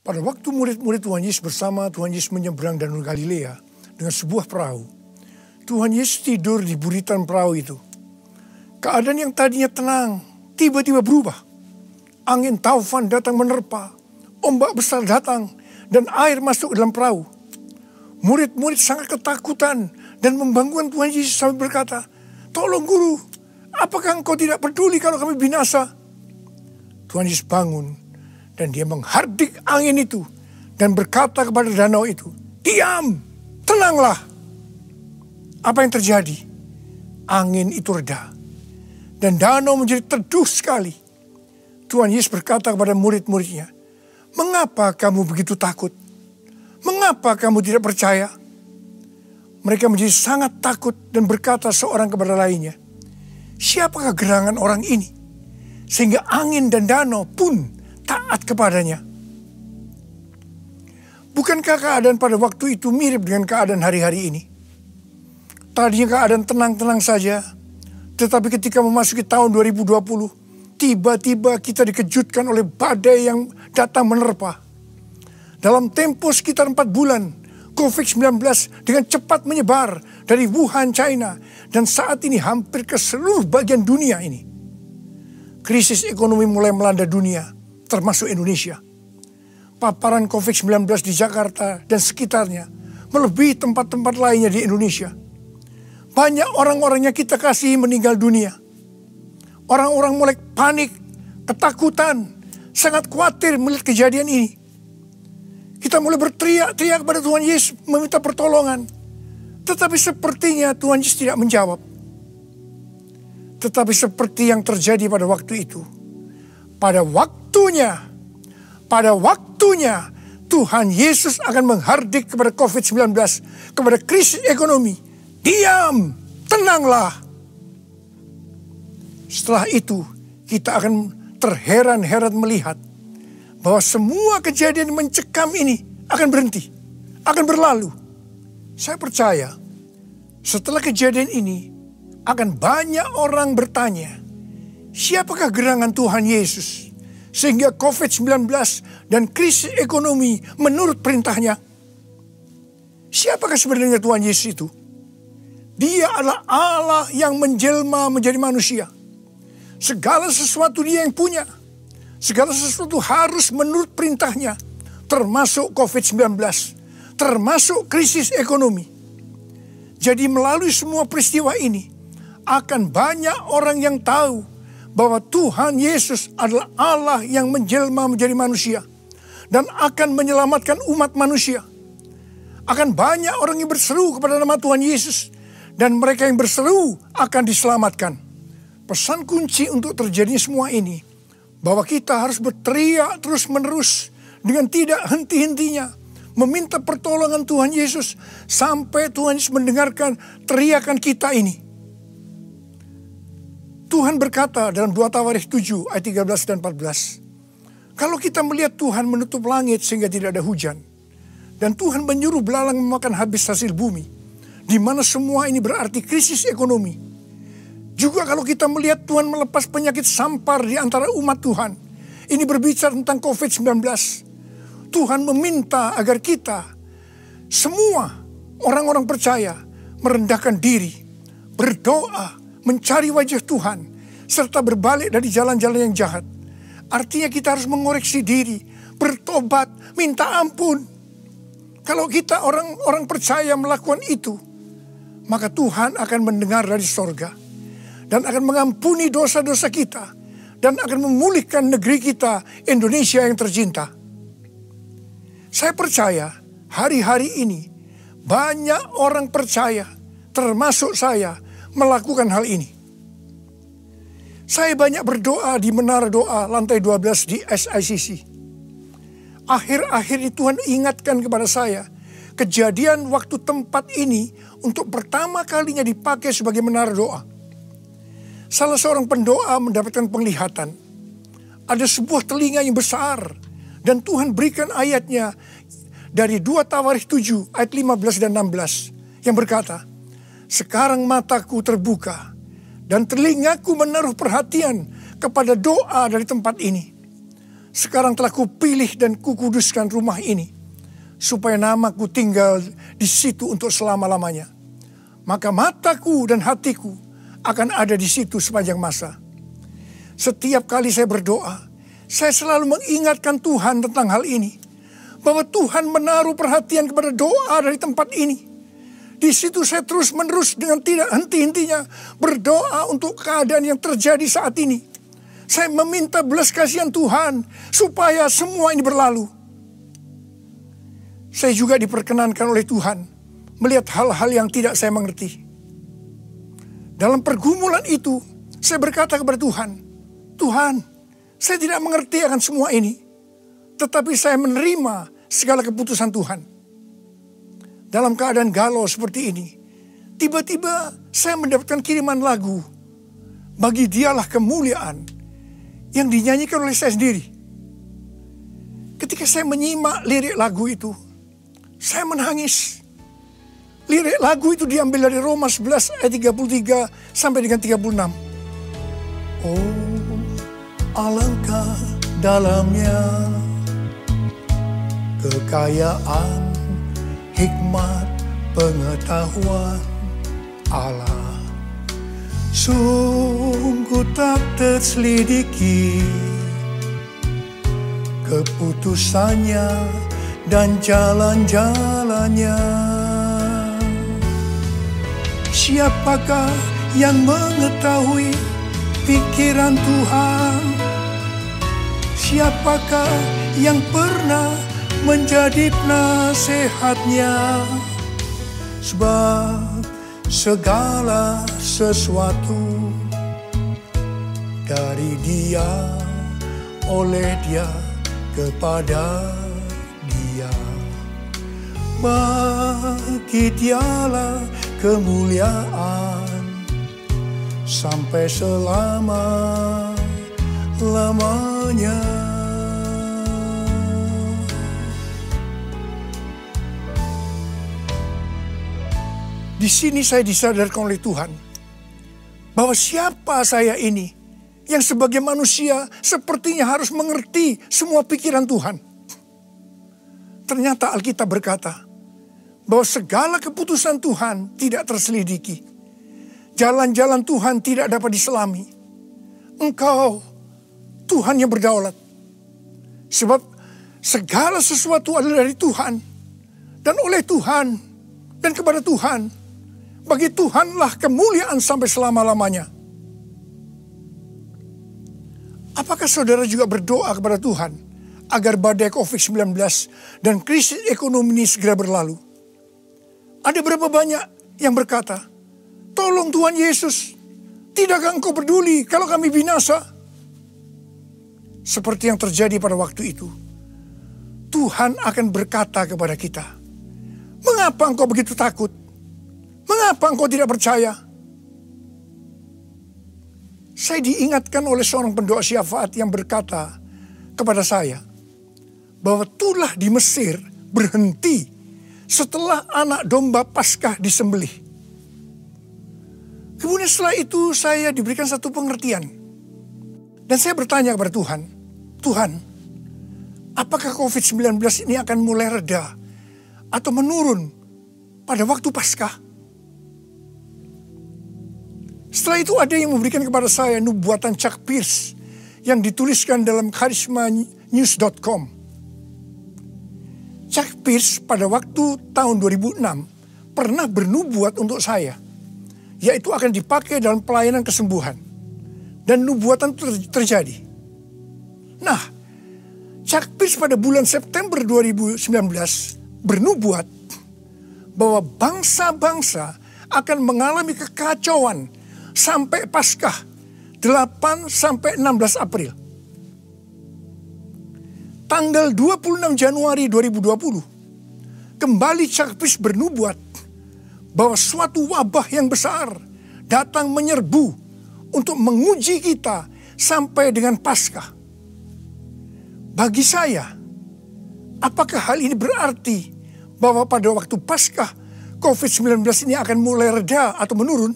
Pada waktu murid-murid Tuhan Yesus bersama Tuhan Yesus menyeberang Danau Galilea dengan sebuah perahu, Tuhan Yesus tidur di buritan perahu itu. Keadaan yang tadinya tenang tiba-tiba berubah. Angin taufan datang menerpa, ombak besar datang, dan air masuk ke dalam perahu. Murid-murid sangat ketakutan dan membangunkan Tuhan Yesus sambil berkata, "Tolong guru, apakah engkau tidak peduli kalau kami binasa?" Tuhan Yesus bangun dan dia menghardik angin itu dan berkata kepada danau itu, "Diam, tenanglah." Apa yang terjadi? Angin itu reda dan danau menjadi teduh sekali. Tuhan Yesus berkata kepada murid-muridnya, "Mengapa kamu begitu takut? Mengapa kamu tidak percaya?" Mereka menjadi sangat takut dan berkata seorang kepada lainnya, "Siapakah gerangan orang ini? Sehingga angin dan danau pun taat kepadanya." Bukankah keadaan pada waktu itu mirip dengan keadaan hari-hari ini? Tadinya keadaan tenang-tenang saja, tetapi ketika memasuki tahun 2020, tiba-tiba kita dikejutkan oleh badai yang datang menerpa. Dalam tempo sekitar 4 bulan, COVID-19 dengan cepat menyebar dari Wuhan, China, dan saat ini hampir ke seluruh bagian dunia ini. Krisis ekonomi mulai melanda dunia, termasuk Indonesia. Paparan COVID-19 di Jakarta dan sekitarnya melebihi tempat-tempat lainnya di Indonesia. Banyak orang-orang yang kita kasihi meninggal dunia. Orang-orang mulai panik, ketakutan, sangat khawatir melihat kejadian ini. Kita mulai berteriak-teriak kepada Tuhan Yesus meminta pertolongan. Tetapi sepertinya Tuhan Yesus tidak menjawab. Tetapi seperti yang terjadi pada waktu itu. Pada waktunya Tuhan Yesus akan menghardik kepada COVID-19, kepada krisis ekonomi. "Diam, tenanglah." Setelah itu kita akan terheran-heran melihat bahwa semua kejadian mencekam ini akan berhenti, akan berlalu. Saya percaya setelah kejadian ini akan banyak orang bertanya, siapakah gerangan Tuhan Yesus sehingga COVID-19 dan krisis ekonomi menurut perintahnya? Siapakah sebenarnya Tuhan Yesus itu? Dia adalah Allah yang menjelma menjadi manusia. Segala sesuatu dia yang punya. Segala sesuatu harus menurut perintahnya, termasuk COVID-19, termasuk krisis ekonomi. Jadi melalui semua peristiwa ini, akan banyak orang yang tahu bahwa Tuhan Yesus adalah Allah yang menjelma menjadi manusia dan akan menyelamatkan umat manusia. Akan banyak orang yang berseru kepada nama Tuhan Yesus dan mereka yang berseru akan diselamatkan. Pesan kunci untuk terjadinya semua ini, bahwa kita harus berteriak terus-menerus dengan tidak henti-hentinya, meminta pertolongan Tuhan Yesus sampai Tuhan Yesus mendengarkan teriakan kita ini. Tuhan berkata dalam 2 Tawarikh 7 ayat 13 dan 14, kalau kita melihat Tuhan menutup langit sehingga tidak ada hujan, dan Tuhan menyuruh belalang memakan habis hasil bumi, di mana semua ini berarti krisis ekonomi. Juga kalau kita melihat Tuhan melepas penyakit sampar di antara umat Tuhan. Ini berbicara tentang COVID-19. Tuhan meminta agar kita, semua orang-orang percaya, merendahkan diri, berdoa, mencari wajah Tuhan, serta berbalik dari jalan-jalan yang jahat. Artinya kita harus mengoreksi diri, bertobat, minta ampun. Kalau kita orang-orang percaya melakukan itu, maka Tuhan akan mendengar dari sorga dan akan mengampuni dosa-dosa kita dan akan memulihkan negeri kita, Indonesia yang tercinta. Saya percaya hari-hari ini banyak orang percaya, termasuk saya, melakukan hal ini. Saya banyak berdoa di menara doa lantai 12 di SICC. Akhir-akhir ini Tuhan ingatkan kepada saya kejadian waktu tempat ini untuk pertama kalinya dipakai sebagai menara doa. Salah seorang pendoa mendapatkan penglihatan. Ada sebuah telinga yang besar. Dan Tuhan berikan ayatnya dari 2 Tawarikh 7 ayat 15 dan 16. Yang berkata, sekarang mataku terbuka dan telingaku menaruh perhatian kepada doa dari tempat ini. sekarang telah kupilih dan kukuduskan rumah ini, supaya namaku tinggal di situ untuk selama-lamanya. Maka mataku dan hatiku akan ada di situ sepanjang masa. Setiap kali saya berdoa, saya selalu mengingatkan Tuhan tentang hal ini. Bahwa Tuhan menaruh perhatian kepada doa dari tempat ini. Di situ saya terus-menerus dengan tidak henti-hentinya berdoa untuk keadaan yang terjadi saat ini. Saya meminta belas kasihan Tuhan supaya semua ini berlalu. Saya juga diperkenankan oleh Tuhan melihat hal-hal yang tidak saya mengerti. Dalam pergumulan itu, saya berkata kepada Tuhan, Tuhan, saya tidak mengerti akan semua ini, tetapi saya menerima segala keputusan Tuhan. Dalam keadaan galau seperti ini, tiba-tiba saya mendapatkan kiriman lagu, Bagi Dialah Kemuliaan, yang dinyanyikan oleh saya sendiri. Ketika saya menyimak lirik lagu itu, saya menangis. Lirik lagu itu diambil dari Roma 11 ayat 33 sampai dengan 36. Oh, alangkah dalamnya kekayaan, hikmat, pengetahuan Allah. Sungguh tak terselidiki keputusannya dan jalan-jalannya. Siapakah yang mengetahui pikiran Tuhan? Siapakah yang pernah menjadi penasehatnya? Sebab segala sesuatu dari Dia, oleh Dia, kepada Dia. Bagi Dialah kemuliaan sampai selama-lamanya. Di sini saya disadarkan oleh Tuhan bahwa siapa saya ini yang sebagai manusia sepertinya harus mengerti semua pikiran Tuhan. Ternyata Alkitab berkata bahwa segala keputusan Tuhan tidak terselidiki. Jalan-jalan Tuhan tidak dapat diselami. Engkau Tuhan yang berdaulat. Sebab segala sesuatu adalah dari Tuhan dan oleh Tuhan dan kepada Tuhan. Bagi Tuhanlah kemuliaan sampai selama-lamanya. Apakah saudara juga berdoa kepada Tuhan agar badai COVID-19 dan krisis ekonomi ini segera berlalu? Ada berapa banyak yang berkata, tolong Tuhan Yesus, tidakkah Engkau peduli kalau kami binasa? Seperti yang terjadi pada waktu itu. Tuhan akan berkata kepada kita, mengapa engkau begitu takut? Mengapa engkau tidak percaya? Saya diingatkan oleh seorang pendoa syafaat yang berkata kepada saya bahwa tulah di Mesir berhenti setelah anak domba Paskah disembelih. Kemudian setelah itu saya diberikan satu pengertian. Dan saya bertanya kepada Tuhan, Tuhan, apakah COVID-19 ini akan mulai reda atau menurun pada waktu Paskah? Setelah itu ada yang memberikan kepada saya nubuatan Chuck Pierce yang dituliskan dalam charismanews.com. Chuck Pierce pada waktu tahun 2006 pernah bernubuat untuk saya, yaitu akan dipakai dalam pelayanan kesembuhan. Dan nubuatan itu terjadi. Nah, Chuck Pierce pada bulan September 2019 bernubuat bahwa bangsa-bangsa akan mengalami kekacauan sampai Paskah 8 sampai 16 April. Tanggal 26 Januari 2020, kembali Chuck Pierce bernubuat bahwa suatu wabah yang besar datang menyerbu untuk menguji kita sampai dengan Paskah. Bagi saya, apakah hal ini berarti bahwa pada waktu Paskah COVID-19 ini akan mulai reda atau menurun?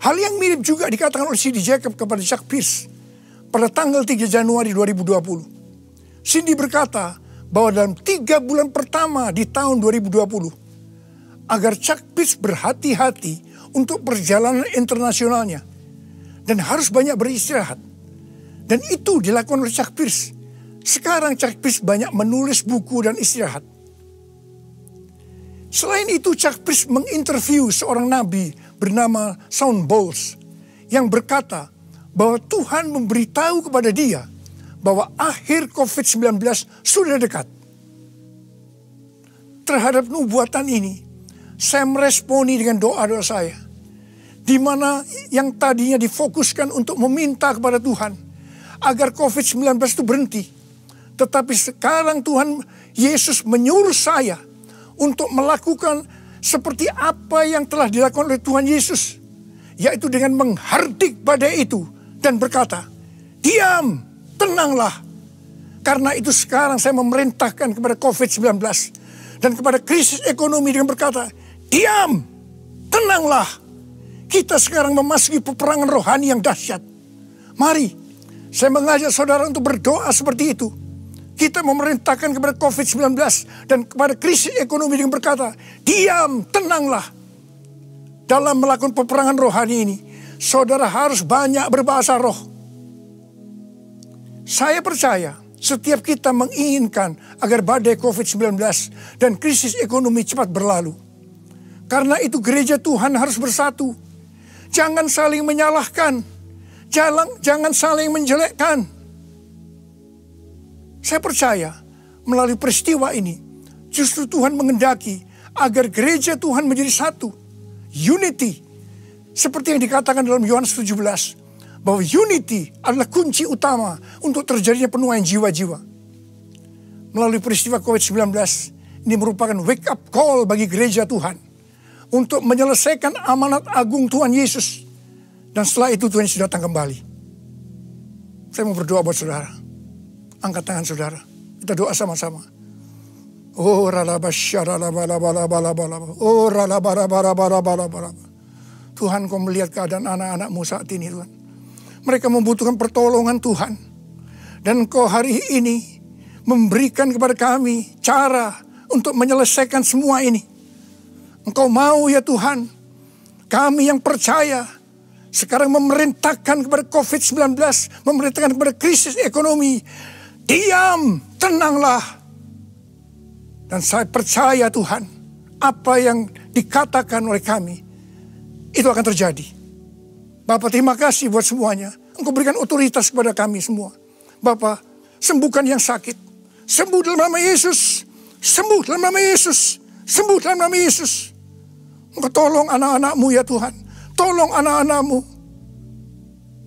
Hal yang mirip juga dikatakan oleh C.D. Jacob kepada Chuck Pierce pada tanggal 3 Januari 2020. Cindy berkata bahwa dalam 3 bulan pertama di tahun 2020, agar Chuck Pierce berhati-hati untuk perjalanan internasionalnya dan harus banyak beristirahat. Dan itu dilakukan oleh Chuck Pierce. Sekarang Chuck Pierce banyak menulis buku dan istirahat. Selain itu, Chuck Pierce menginterview seorang nabi bernama Shawn Bolz yang berkata bahwa Tuhan memberitahu kepada dia bahwa akhir COVID-19 sudah dekat. Terhadap nubuatan ini, saya meresponi dengan doa-doa saya, di mana yang tadinya difokuskan untuk meminta kepada Tuhan agar COVID-19 itu berhenti. Tetapi sekarang Tuhan Yesus menyuruh saya untuk melakukan seperti apa yang telah dilakukan oleh Tuhan Yesus, yaitu dengan menghardik badai itu dan berkata, "Diam, tenanglah." Karena itu sekarang saya memerintahkan kepada COVID-19 dan kepada krisis ekonomi dengan berkata, "Diam, tenanglah." Kita sekarang memasuki peperangan rohani yang dahsyat. Mari, saya mengajak saudara untuk berdoa seperti itu. Kita memerintahkan kepada COVID-19 dan kepada krisis ekonomi dengan berkata, "Diam, tenanglah." Dalam melakukan peperangan rohani ini, saudara harus banyak berbahasa roh. Saya percaya setiap kita menginginkan agar badai COVID-19 dan krisis ekonomi cepat berlalu. Karena itu gereja Tuhan harus bersatu. Jangan saling menyalahkan. Jangan saling menjelekkan. Saya percaya melalui peristiwa ini justru Tuhan mengendaki agar gereja Tuhan menjadi satu. Unity. Seperti yang dikatakan dalam Yohanes 17. Bahwa unity adalah kunci utama untuk terjadinya penuaian jiwa-jiwa. Melalui peristiwa COVID-19 ini merupakan wake up call bagi gereja Tuhan. Untuk menyelesaikan amanat agung Tuhan Yesus. Dan setelah itu Tuhan Yesus datang kembali. Saya mau berdoa buat saudara. Angkat tangan saudara. Kita doa sama-sama. Oh Tuhan, Kau melihat keadaan anak-anak-Mu saat ini, Tuhan. Mereka membutuhkan pertolongan Tuhan. Dan Kau hari ini memberikan kepada kami cara untuk menyelesaikan semua ini. Engkau mau ya Tuhan, kami yang percaya sekarang memerintahkan kepada COVID-19, memerintahkan kepada krisis ekonomi, diam, tenanglah. Dan saya percaya Tuhan, apa yang dikatakan oleh kami, itu akan terjadi. Bapak, terima kasih buat semuanya. Engkau berikan otoritas kepada kami semua. Bapak, sembuhkan yang sakit. Sembuh dalam nama Yesus. Sembuh dalam nama Yesus. Sembuh dalam nama Yesus. Engkau tolong anak-anak-Mu ya Tuhan. Tolong anak-anak-Mu.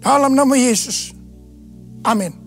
Dalam nama Yesus. Amin.